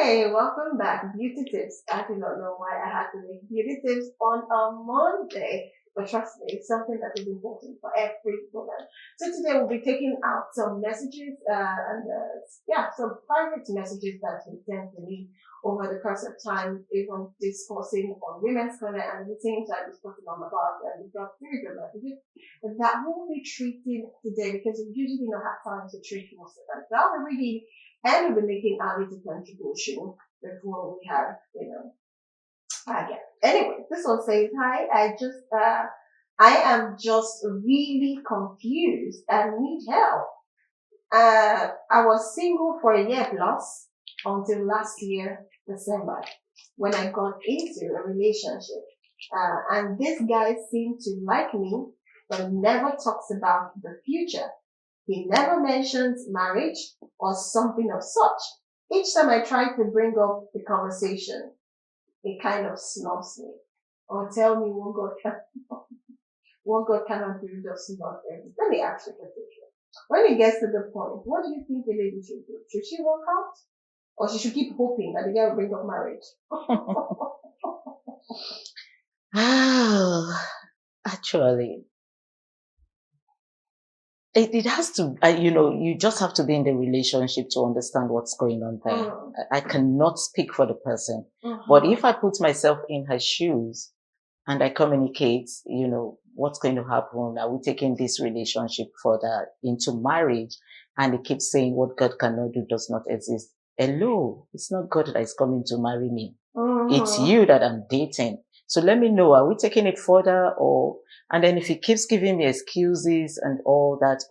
Hey, welcome back. Beauty tips. I do not know why I had to make beauty tips on a Monday, but trust me, it's something that is important for every woman. So today we'll be taking out some messages some private messages that we tend to leave over the course of time, even discussing on women's corner and at the same time discussing on about and we've got spiritual messages that we'll be treating today because we usually don't have time to treat most of them. So I'll be reading and we'll be making our little contribution before we have, again. Anyway, this one says, hi, I am just really confused and need help. I was single for a year plus until last year, December, when I got into a relationship. And this guy seemed to like me, but never talks about the future. He never mentions marriage or something of such. Each time I try to bring up the conversation, he kind of snubs me or tell me what God cannot do does not end. Let me ask you a question. When it gets to the point, what do you think the lady should do? Should she walk out? Or she should keep hoping that the guy will bring up marriage? Oh, actually, it has to, you just have to be in the relationship to understand what's going on there. I cannot speak for the person. But if I put myself in her shoes and I communicate, what's going to happen? Are we taking this relationship further into marriage? And he keeps saying what God cannot do does not exist. Hello, it's not God that is coming to marry me. It's you that I'm dating. So let me know, are we taking it further and then if he keeps giving me excuses and all that,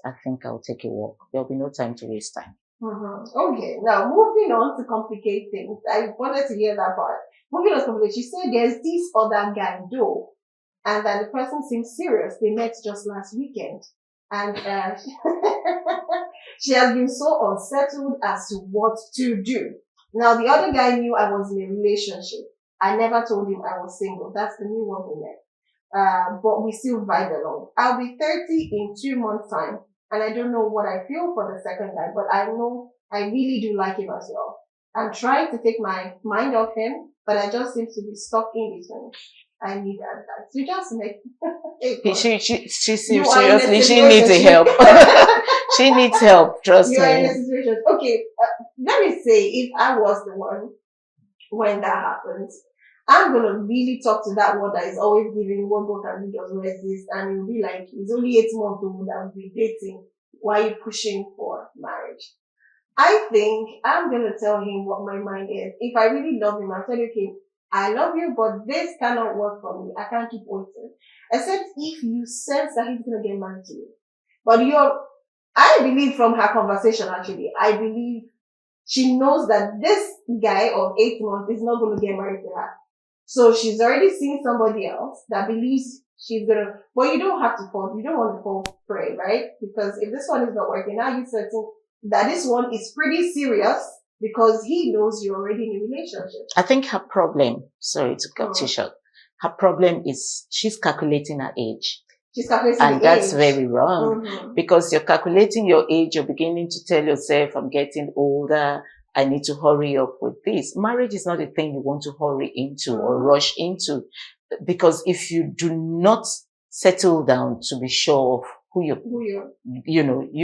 I think I'll take a walk. There'll be no time to waste time. Okay, now moving on to complicate things. I wanted to hear that part. Moving on to complicate, she said there's this other guy though, and that the person seems serious. They met just last weekend, and she has been so unsettled as to what to do. Now the other guy knew I was in a relationship. I never told him I was single. That's the new one we met. But we still vibe along. I'll be 30 in 2 months' time, and I don't know what I feel for the second guy, but I know I really do like him as well. I'm trying to take my mind off him, but I just seem to be stuck in between. I need advice. You just make. She seriously, she needs help. She needs help. Trust me. You are in a situation. Okay, let me say if I was the one when that happens, I'm gonna really talk to that one that is always giving what God can do does not exist, and it'll be like it's only 8 months old that will be dating. Why are you pushing for marriage? I think I'm gonna tell him what my mind is. If I really love him, I'll tell you, okay, I love you, but this cannot work for me. I can't keep waiting. Except if you sense that he's gonna get married to you. But I believe from her conversation actually, I believe she knows that this guy of 8 months is not gonna get married to her. So she's already seen somebody else that believes she's gonna, but you don't have to fall, you don't want to fall prey, right? Because if this one is not working, now you're certain that this one is pretty serious because he knows you're already in a relationship. I think her problem, sorry to cut you short, her problem is she's calculating her age. She's calculating and that's very wrong because you're calculating your age. You're beginning to tell yourself, I'm getting older. I need to hurry up with this. Marriage is not a thing you want to hurry into or rush into, because if you do not settle down to be sure of who you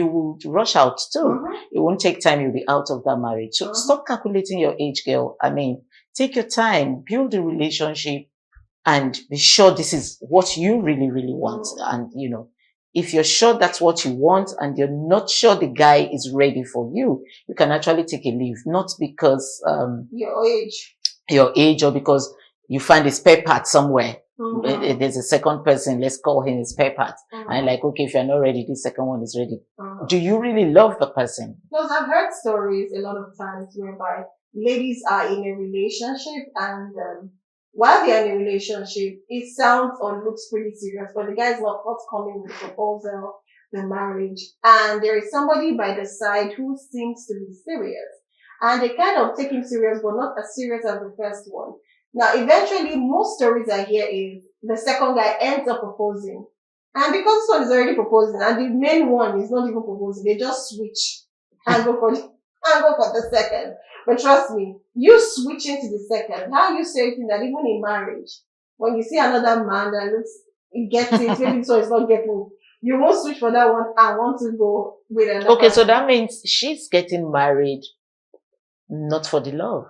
will rush out too. It won't take time. You'll be out of that marriage. So stop calculating your age, girl. I mean, take your time, build a relationship, and be sure this is what you really, really want. And, if you're sure that's what you want and you're not sure the guy is ready for you, you can actually take a leave, not because your age or because you find a spare part somewhere. There's a second person, let's call him a spare part. And like, okay, if you're not ready, the second one is ready. Do you really love the person? Because I've heard stories a lot of times whereby ladies are in a relationship and while they're in a relationship, it sounds or looks pretty serious, but the guy's not forthcoming with the proposal, the marriage, and there is somebody by the side who seems to be serious. And they kind of take him serious, but not as serious as the first one. Now, eventually, most stories I hear is the second guy ends up proposing. And because this one is already proposing, and the main one is not even proposing, they just switch and go for the second. But trust me, you switching to the second, how you saying that even in marriage, when you see another man that looks, he gets it, maybe so it's not getting it, you won't switch for that one and want to go with another Okay, so person. that means she's getting married not for the love.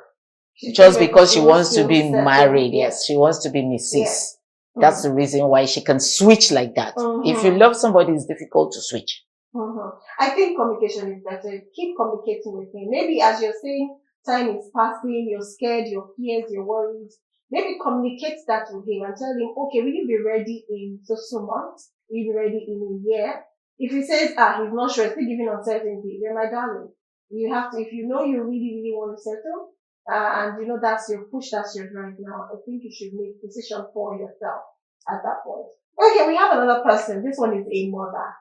She's Just doing it because she wants to to be settle. married, yes, she wants to be Mrs. Yes. That's the reason why she can switch like that. If you love somebody, it's difficult to switch. I think communication is better. Keep communicating with him. Maybe as you're saying, time is passing, you're scared, your fears, your worries. Maybe communicate that with him and tell him, okay, will you be ready in so months? Will you be ready in a year? If he says, he's not sure, still giving uncertainty, then my darling, you have to, if you know you really, really want to settle, and you know that's your push, that's your drive now, I think you should make a decision for yourself at that point. Okay, we have another person. This one is a mother.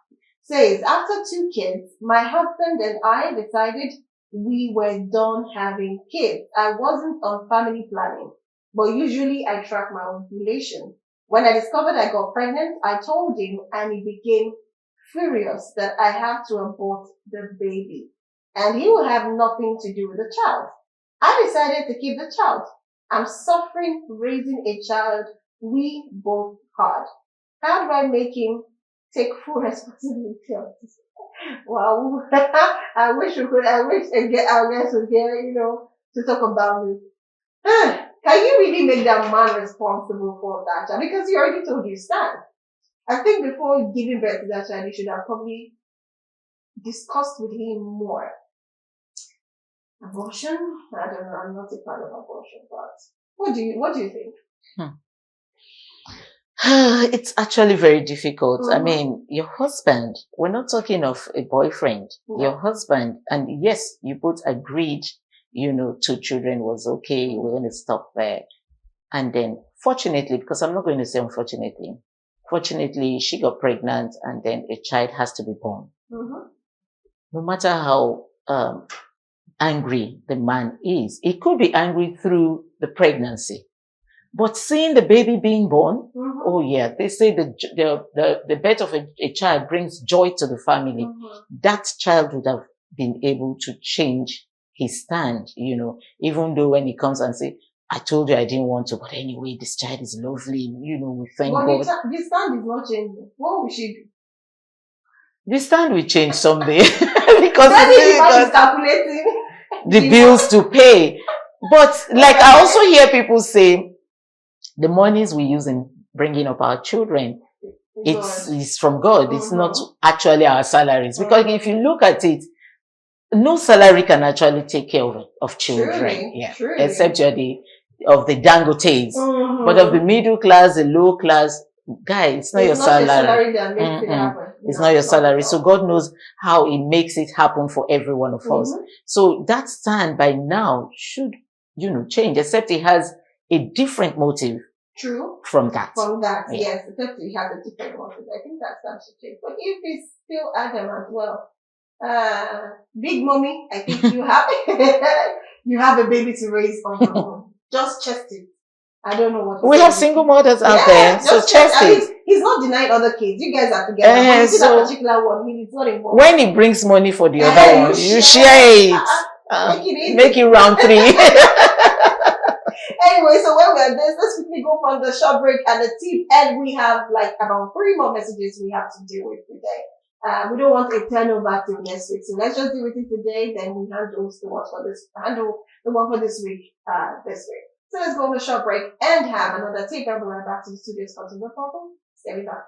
Says, after 2 kids, my husband and I decided we were done having kids. I wasn't on family planning, but usually I track my ovulation. When I discovered I got pregnant, I told him and he became furious that I have to abort the baby and he will have nothing to do with the child. I decided to keep the child. I'm suffering raising a child we both had. How do I make him take full responsibility of this? Wow. I wish our guests would get, to talk about this. Can you really make that man responsible for that child? Because he already told you stand. I think before giving birth to that child, you should have probably discussed with him more. Abortion? I don't know. I'm not a fan of abortion, but what do you think? It's actually very difficult. I mean, your husband, we're not talking of a boyfriend, your husband, and yes, you both agreed, 2 children was okay. We're going to stop there. And then fortunately, because I'm not going to say unfortunately, fortunately, she got pregnant and then a child has to be born. No matter how angry the man is, he could be angry through the pregnancy. But seeing the baby being born, oh yeah, they say the birth of a child brings joy to the family. That child would have been able to change his stand, even though when he comes and say, I told you I didn't want to, but anyway, this child is lovely, we thank God. The stand is not changing. What will she do? The stand will change someday because calculating the bills to pay. But like I also hear people say, the monies we use in bringing up our children, it's from God. It's not actually our salaries. Because if you look at it, no salary can actually take care of children. Truly. Except you're of the Dangotes. But of the middle class, the low class, guy, it's not your salary. It's not your salary. So God knows how He makes it happen for every one of us. So that stand by now should, change, except He has a different motive. True. From that. Yes. Except He has a different motive. I think that should change. But if he's still adamant, well, big mommy, I think you have you have a baby to raise on your own. Just chest it. I don't know what. We have single mothers out there, so chest it. He's not denying other kids. You guys are together. But you see that particular one, he's not involved. When he brings money for the other one, you share it. Make it round 3. Anyway, so when we're this, let's quickly go for the short break and the tip. And we have like about 3 more messages we have to deal with today. We don't want a turnover till next week. So let's just deal with it today. Then we handle the one for this week, this week. So let's go on a short break and have another tip. And we'll be right back to the studio's content problem. Stay with us.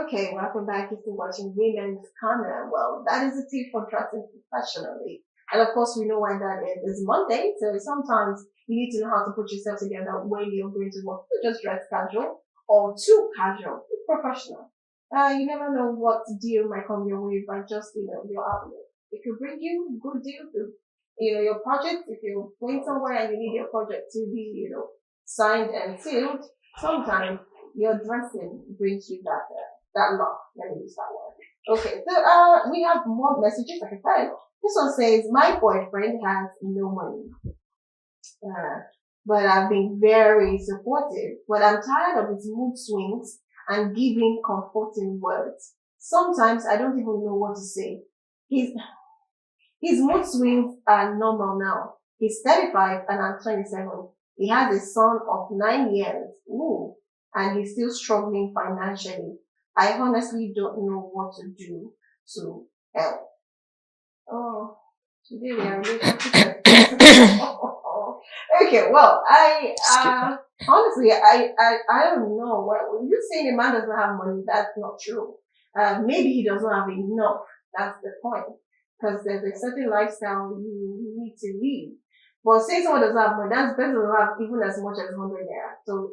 Okay, welcome back. If you're watching Women's Corner, well, that is a tip for dressing professionally. And of course, we know why that is. It's Monday, so sometimes you need to know how to put yourself together when you're going to work. Not just dress casual or too casual, professional. You never know what deal might come your way by just, your outlet. It could bring you good deal to, your project. If you're going somewhere and you need your project to be, signed and sealed, sometimes your dressing brings you that luck. Let me use that word. Okay, so, we have more messages, like I said. This one says, my boyfriend has no money. But I've been very supportive. But I'm tired of his mood swings and giving comforting words. Sometimes I don't even know what to say. He's His mood swings are normal now. He's 35 and I'm 27. He has a son of 9 years. Ooh, and he's still struggling financially. I honestly don't know what to do to help. Oh, today we are relationship. Okay, well, honestly, I don't know. Well, you saying a man doesn't have money, that's not true. Maybe he doesn't have enough. That's the point. Because there's a certain lifestyle you need to lead. But say someone doesn't have money, that's better than have even as much as 100 naira. So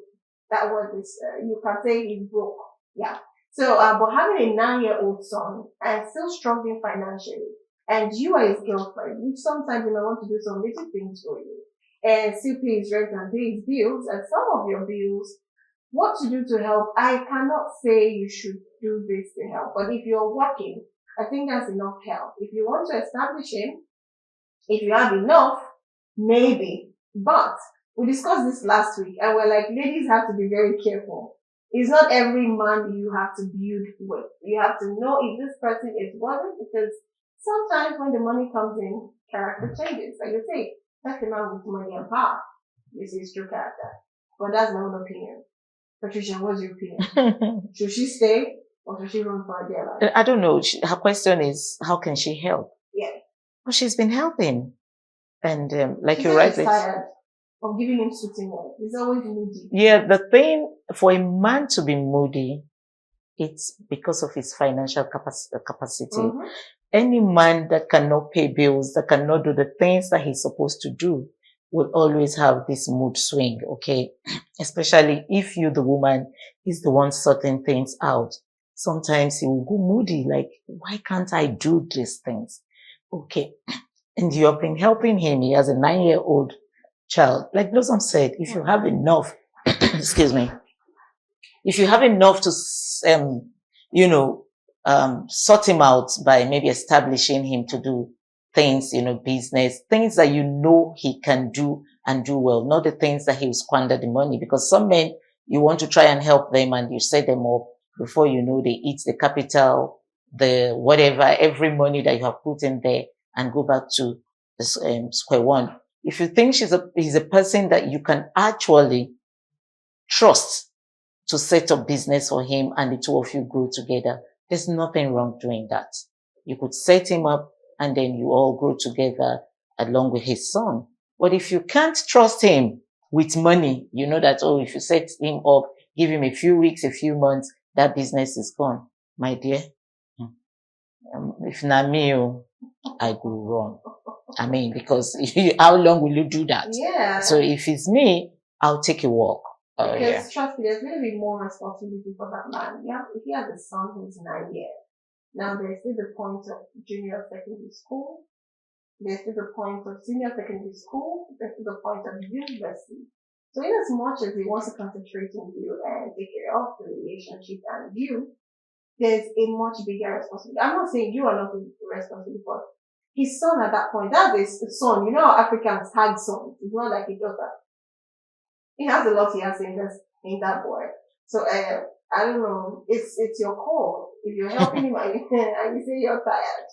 that word is, you can say he's broke. Yeah. So, but having a 9-year-old son and still struggling financially, and you are his girlfriend, which sometimes you might want to do some little things for you, and still pay his rent and pay his bills, and some of your bills, what to do to help? I cannot say you should do this to help, but if you're working, I think that's enough help. If you want to establish him, if you have enough, maybe. But we discussed this last week, and we're like, ladies have to be very careful. It's not every man you have to build with. You have to know if this person is worth it, because sometimes when the money comes in, character changes. Like you say, that's the man with money and power. This is true character. But that's my own opinion. Patricia, what's your opinion? Should she stay or should she run for her dear life? I don't know. Her question is, how can she help? Yeah. Well, she's been helping. And like She you're said right. she's tired of giving him soothing words. He's always moody. Yeah, the thing for a man to be moody, it's because of his financial capacity. Mm-hmm. Any man that cannot pay bills, that cannot do the things that he's supposed to do, will always have this mood swing, okay? Especially if you, the woman, is the one sorting things out. Sometimes he will go moody, like, why can't I do these things? Okay. And you have been helping him. He has a 9-year-old child. Like Blossom said, if you have enough, excuse me, if you have enough to, sort him out by maybe establishing him to do things, business, things that you know he can do and do well, not the things that he will squander the money. Because some men, you want to try and help them and you set them up before you know they eat the capital, the whatever, every money that you have put in there and go back to the square one. If you think he's a person that you can actually trust to set up business for him and the two of you grow together, there's nothing wrong doing that. You could set him up and then you all grow together along with his son. But if you can't trust him with money, you know that, if you set him up, give him a few weeks, a few months, that business is gone. My dear, if not me, I go wrong. I mean, because how long will you do that? Yeah. So if it's me, I'll take a walk. Because trust me, there's going to be more responsibility for that man. If he has a son who's 9 years, now there's still the point of junior secondary school, there's still the point of senior secondary school, there's still the point of university. So in as much as he wants to concentrate on you and take care of the relationship and you, there's a much bigger responsibility. I'm not saying you are not responsible, but his son at that point, that's his son. You know how Africans had sons. It's not like a daughter. He has a lot he has to invest in that boy. So, I don't know. It's your call. If you're helping him and you say you're tired,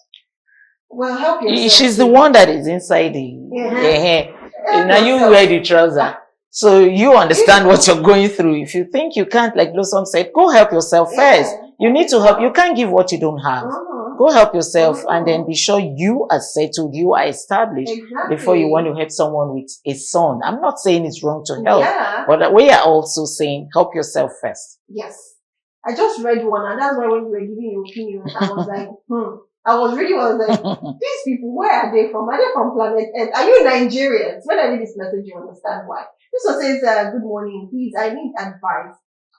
well, help yourself. She's the one that is inside now you wear the trouser. So you understand what you're going through. If you think you can't, like Blossom said, go help yourself first. You need to help. You can't give what you don't have. Go help yourself and then be sure you are settled, you are established before you want to help someone with a son. I'm not saying it's wrong to help, but we are also saying help yourself first. Yes. I just read one and that's why when you were giving your opinion, I was like, I was like, these people, where are they from? Are they from planet Earth? Are you Nigerians? When I read this message, you understand why. This one says, good morning, please, I need advice.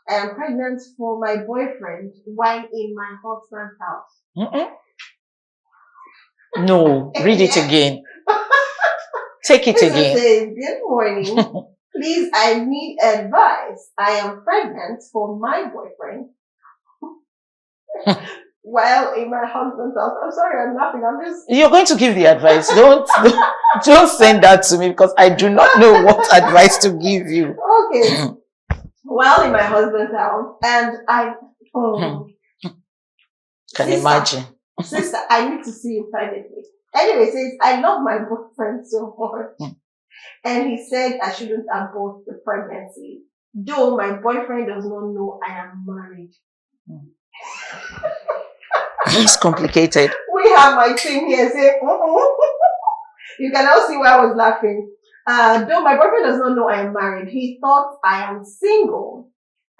I am pregnant for my boyfriend while in my husband's house. No, read it again. Take it this again. Says, good morning. Please, I need advice. I am pregnant for my boyfriend while in my husband's house. I'm sorry, I'm laughing. You're going to give the advice. Don't send that to me because I do not know what advice to give you. Okay. While in my husband's house, and I can imagine. Sister, I need to see you privately. Anyway, it says, I love my boyfriend so much. Mm. And he said I shouldn't abort the pregnancy. Though my boyfriend does not know I am married. It's complicated. We have my team here say, You can now see why I was laughing. Though my boyfriend does not know I am married, he thought I am single.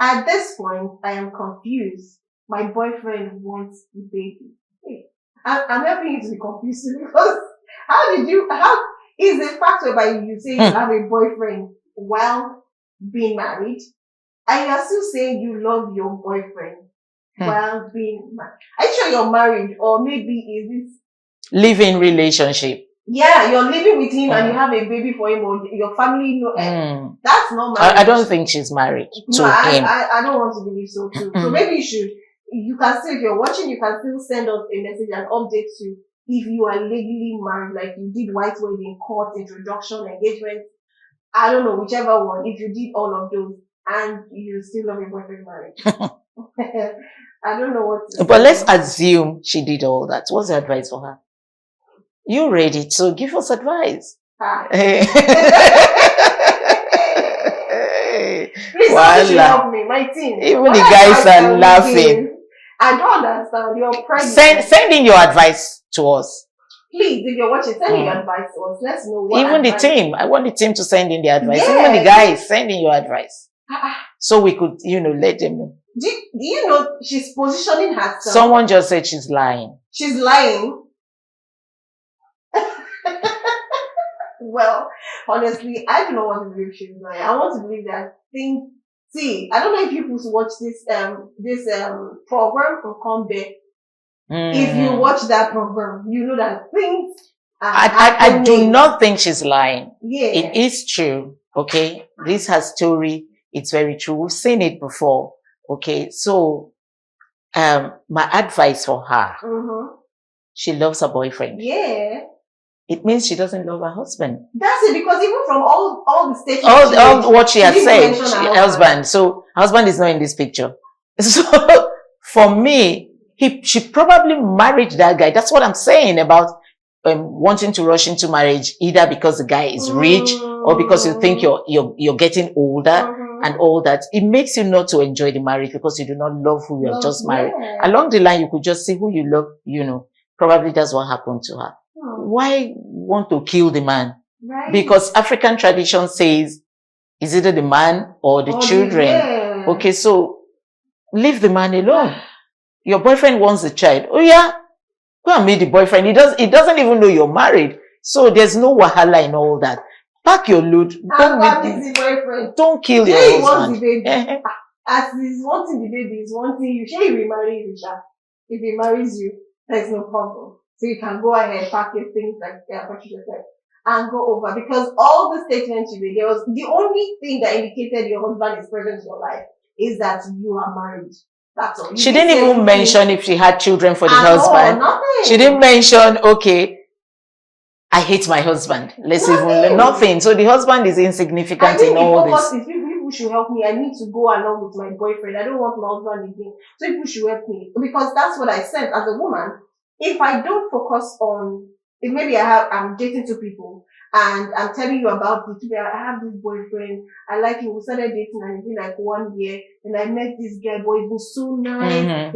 At this point, I am confused. My boyfriend wants the baby. Hey, I'm helping you to be confused because how is the fact whereby you say you have a boyfriend while being married, and you are still saying you love your boyfriend while being married? Are you sure you're married, or maybe is this living relationship? Yeah, you're living with him and you have a baby for him, or your family know. That's not marriage. I don't think she's married to him. I don't want to believe so too. So maybe you can still, if you're watching, you can still send us a message and update you if you are legally married, like you did white wedding, court, introduction, engagement. I don't know, whichever one. If you did all of those and you still love your boyfriend married. I don't know what to say. But let's assume she did all that. What's the advice for her? You read it, so give us advice. Please help me, my team. Even the guys are laughing. I don't understand. You're pregnant. Send in your advice to us. Please, if you're watching, send in your advice to us. Let's know what Even advice. The team. I want the team to send in their advice. Yes. Even the guys, send in your advice. So we could, let them know. Do you know she's positioning herself? Someone just said she's lying. She's lying. Well, honestly, I do not want to believe she's lying. I want to believe that things. See, I don't know if you watch this program on Combe. If you watch that program, you know that things. I do not think she's lying. Yeah, it is true. Okay, this is her story. It's very true. We've seen it before. Okay, so my advice for her: she loves her boyfriend. Yeah. It means she doesn't love her husband. That's it, because even from all the statements, all what she has said, her husband. So her husband is not in this picture. So for me, she probably married that guy. That's what I'm saying about wanting to rush into marriage, either because the guy is rich or because you think you're getting older and all that. It makes you not to enjoy the marriage because you do not love who you have just married. Along the line, you could just see who you love. Probably that's what happened to her. Why want to kill the man? Right. Because African tradition says it's either the man or the children. Okay, so leave the man alone. Your boyfriend wants a child. Oh yeah, go and meet the boyfriend. He doesn't even know you're married. So there's no wahala in all that. Pack your load. Don't kill your husband. Wants the baby. As he's wanting the baby, he's wanting you. He will marry you, Sha. If he marries you, there's no problem. So you can go ahead, pack your things like Patricia said, and go over. Because all the statements you made, the only thing that indicated your husband is present in your life is that you are married. That's all. She didn't even mention if she had children for the husband. Nothing. She didn't mention, okay, I hate my husband. Nothing. So the husband is insignificant in all this. People should help me. I need to go along with my boyfriend. I don't want my husband again. So people should help me. Because that's what I said as a woman. If I don't focus on, if maybe I'm dating two people and I'm telling you about this, I have this boyfriend, I like him, we started dating and it's been like 1 year, and I met this guy, boy, he's been so nice.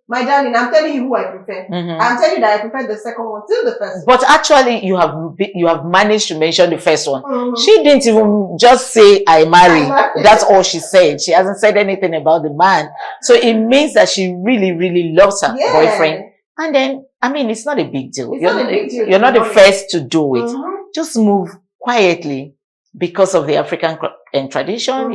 My darling, I'm telling you who I prefer. I'm telling you that I prefer the second one to the first one. But actually, you have managed to mention the first one. She didn't even just say, I marry. That's all she said. She hasn't said anything about the man. So it means that she really, really loves her boyfriend. And then, it's not a big deal. You're not the first to do it. Just move quietly because of the African tradition.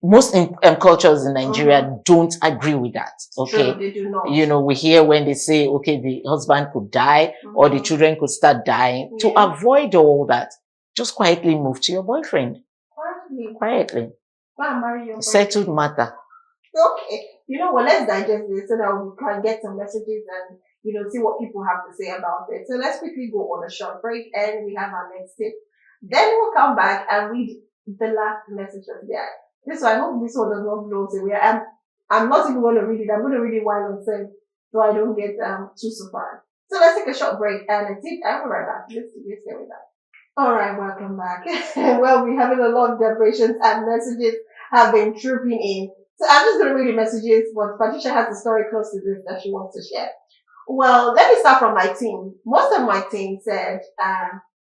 Most cultures in Nigeria don't agree with that. Okay. True, they do not. We hear when they say, okay, the husband could die or the children could start dying. To avoid all that, just quietly move to your boyfriend. Quietly. Go and marry your boyfriend. Settled matter. Okay. Let's digest this so that we can get some messages and, see what people have to say about it. So let's quickly go on a short break and we have our next tip. Then we'll come back and read the last message of the day. I hope this one does not blow us away. I'm not even going to read it. I'm going to read it while on set so I don't get too surprised. So let's take a short break and I will be right back. Let's stay with that. Alright, welcome back. Well, we're having a lot of deliberations and messages have been trooping in. So I'm just going to read the messages, but Patricia has a story close to this that she wants to share. Well, let me start from my team. Most of my team said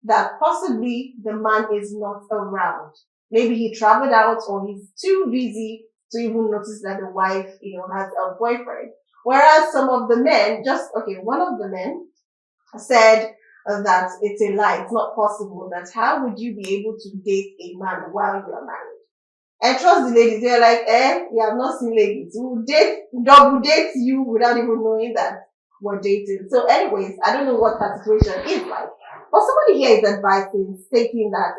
that possibly the man is not around. Maybe he traveled out or he's too busy to even notice that the wife, has a boyfriend. Whereas some of the men, one of the men said that it's a lie. It's not possible. That how would you be able to date a man while you are married? And trust the ladies. They're like, you have not seen ladies who double date you without even knowing that we're dating. So anyways, I don't know what that situation is like. But somebody here is advising, stating that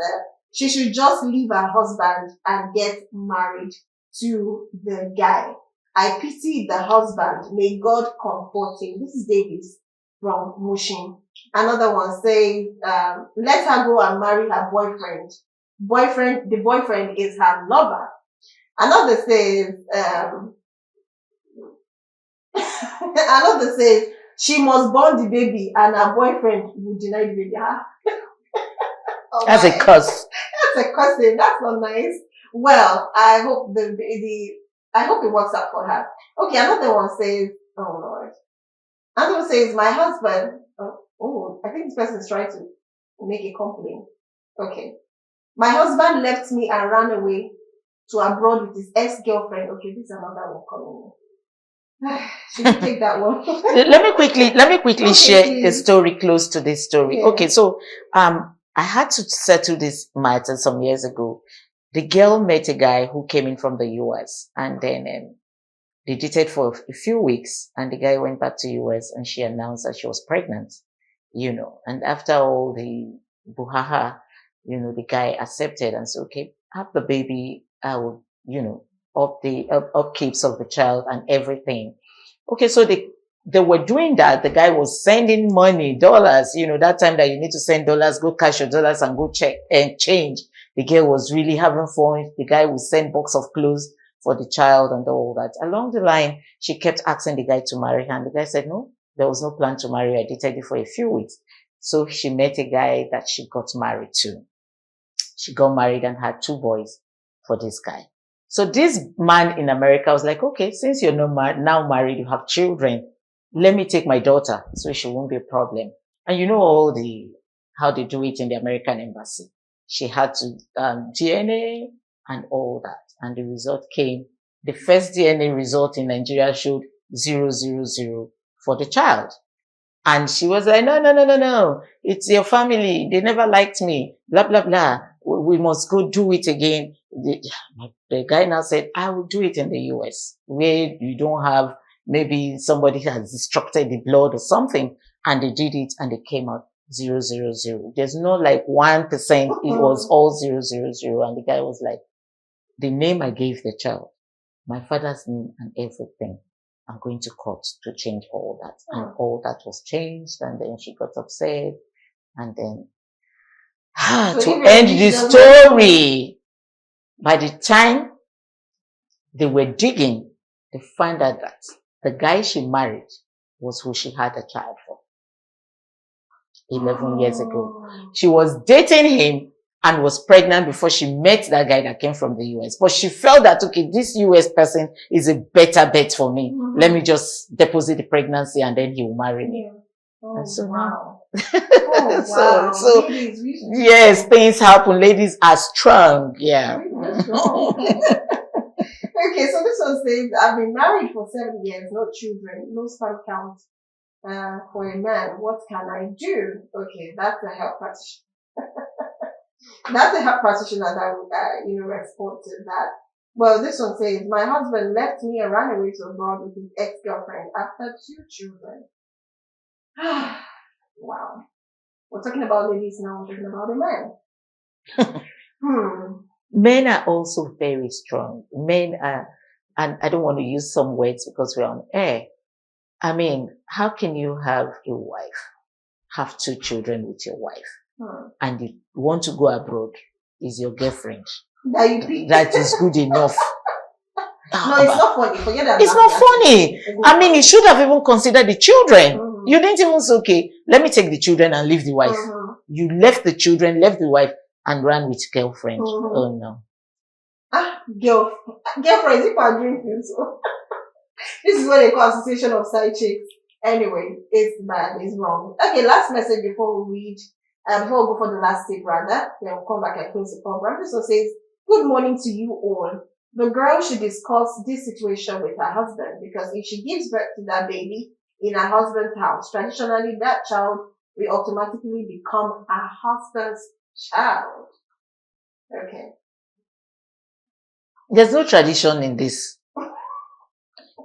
she should just leave her husband and get married to the guy. I pity the husband. May God comfort him. This is Davis from Mushin. Another one says, let her go and marry her boyfriend. The boyfriend is her lover. Another says, another says, she must born the baby and her boyfriend will deny the baby. Oh, that's a curse. That's a cursing. That's not nice. Well, I hope I hope it works out for her. Okay, another one says, oh Lord. Another one says, my husband, I think this person is trying to make a complaint. Okay. My husband left me and ran away to abroad with his ex-girlfriend. Okay, this is another one coming in. Should we take that one? Let me quickly share a story close to this story. Yeah. Okay, so I had to settle this matter some years ago. The girl met a guy who came in from the US, and then they dated for a few weeks, and the guy went back to US and she announced that she was pregnant, and after all the buhaha, the guy accepted and said, okay, have the baby, I will, up the upkeeps of the child and everything. Okay, so they were doing that. The guy was sending money, dollars, that time that you need to send dollars, go cash your dollars and go check and change. The girl was really having fun. The guy would send box of clothes for the child and all that. Along the line, she kept asking the guy to marry her. And the guy said, no, there was no plan to marry her. I dated you for a few weeks. So she met a guy that she got married to. She got married and had 2 boys for this guy. So this man in America was like, okay, since you're now married, you have children, let me take my daughter so she won't be a problem. And how they do it in the American embassy. She had to DNA and all that. And the result came. The first DNA result in Nigeria showed 000 for the child. And she was like, no. It's your family. They never liked me. Blah, blah, blah. We must go do it again. The guy now said, I will do it in the US where you don't have maybe somebody has destructed the blood or something. And they did it and it came out 000. There's no like 1%. It was all 000. And the guy was like, the name I gave the child, my father's name and everything, I'm going to court to change all that. And all that was changed. And then she got upset. And then, to end the story, by the time they were digging, they found out that the guy she married was who she had a child for 11 years ago. She was dating him and was pregnant before she met that guy that came from the US. But she felt that, okay, this US person is a better bet for me. Mm-hmm. Let me just deposit the pregnancy and then he will marry me. Yeah. Oh, so wow. So ladies, yes, things happen. Ladies are strong. Yeah. Strong. Okay, so this one says, I've been married for 7 years, no children, no sperm count for a man. What can I do? Okay, that's a health practitioner. That's a health practitioner that would, respond to that. Well, this one says, my husband left me and ran away to abroad with his ex-girlfriend after 2 children. Wow. We're talking about ladies now, we're talking about a man. Men are also very strong. Men are, and I don't want to use some words because we're on air. I mean, how can you have a wife, have 2 children with your wife, and you want to go abroad, is your girlfriend? That is good enough. No, it's not funny. Forget that. It's not funny. I mean, you should have even considered the children. You didn't even say, okay, let me take the children and leave the wife. You left the children, left the wife, and ran with girlfriend. Oh no. Girlfriends, if I drink this, this is what they call association of side chicks. Anyway, it's bad, it's wrong. Okay, last message before we read, before we go for the last tip rather, then we'll come back and close the program. This one says, good morning to you all. The girl should discuss this situation with her husband, because if she gives birth to that baby in her husband's house, traditionally that child will automatically become her husband's child. Okay. There's no tradition in this.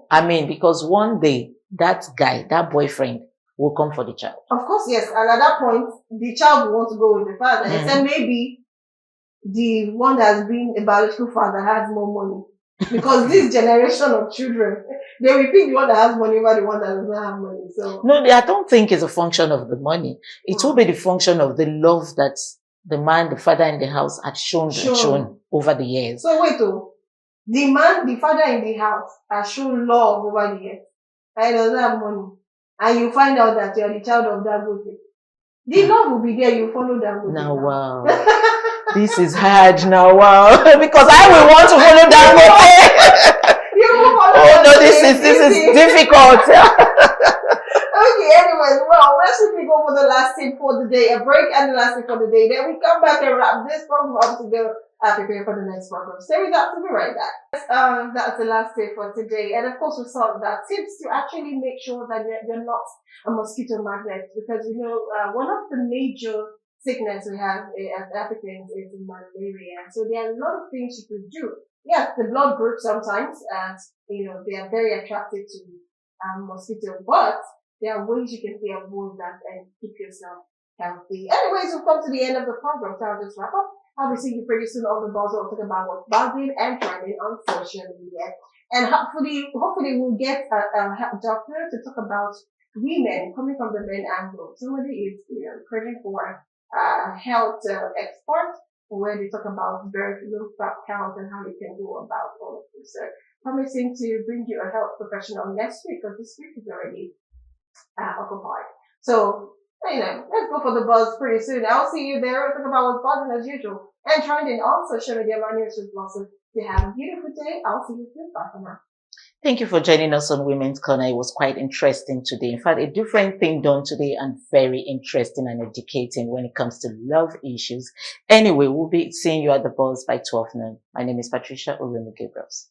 I mean, because one day that guy, that boyfriend, will come for the child. Of course, yes. And at that point, the child will want to go with the father. And then maybe the one that's been a biological father has more money. Because this generation of children, they will pick the one that has money over the one that does not have money. So no, I don't think it's a function of the money. It will be the function of the love that the man, the father in the house had shown over the years. So wait, the man, the father in the house has shown love over the years. And he doesn't have money. And you find out that you are the child of that good. The love will be there, you follow that good. Now, wow. This is hard now, wow. Because I will want to follow that good. You will follow oh no, this is difficult. Okay, anyways, well, let's quickly go for the last tip for the day, a break and the last tip for the day. Then we come back and wrap this program up to go prepare for the next program. Stay with us, we'll be right back. That's the last tip for today. And of course, we saw that tips to actually make sure that you're not a mosquito magnet, because we know one of the major sickness we have as Africans is malaria. So there are a lot of things you could do. Yes, the blood group sometimes, they are very attracted to mosquito, but there are ways you can avoid that and keep yourself healthy. Anyways, we've come to the end of the program, so I'll just wrap up. I'll be seeing you pretty soon on the buzz. We'll talk about what's buzzing and trending on social media. And hopefully we'll get a doctor to talk about women coming from the men angle. Somebody is craving for health expert, where they talk about birth, low fat count, and how you can go about all of this. So promising to bring you a health professional next week, because this week is already occupied. So, let's go for the buzz pretty soon. I'll see you there. We'll talk about what's buzzing as usual. And trending on social media. My name is Blossom. You have a beautiful day. I'll see you soon. Bye for now. Thank you for joining us on Women's Corner. It was quite interesting today. In fact, a different thing done today, and very interesting and educating when it comes to love issues. Anyway, we'll be seeing you at the buzz by 12 noon. My name is Patricia Olumi Gabriels.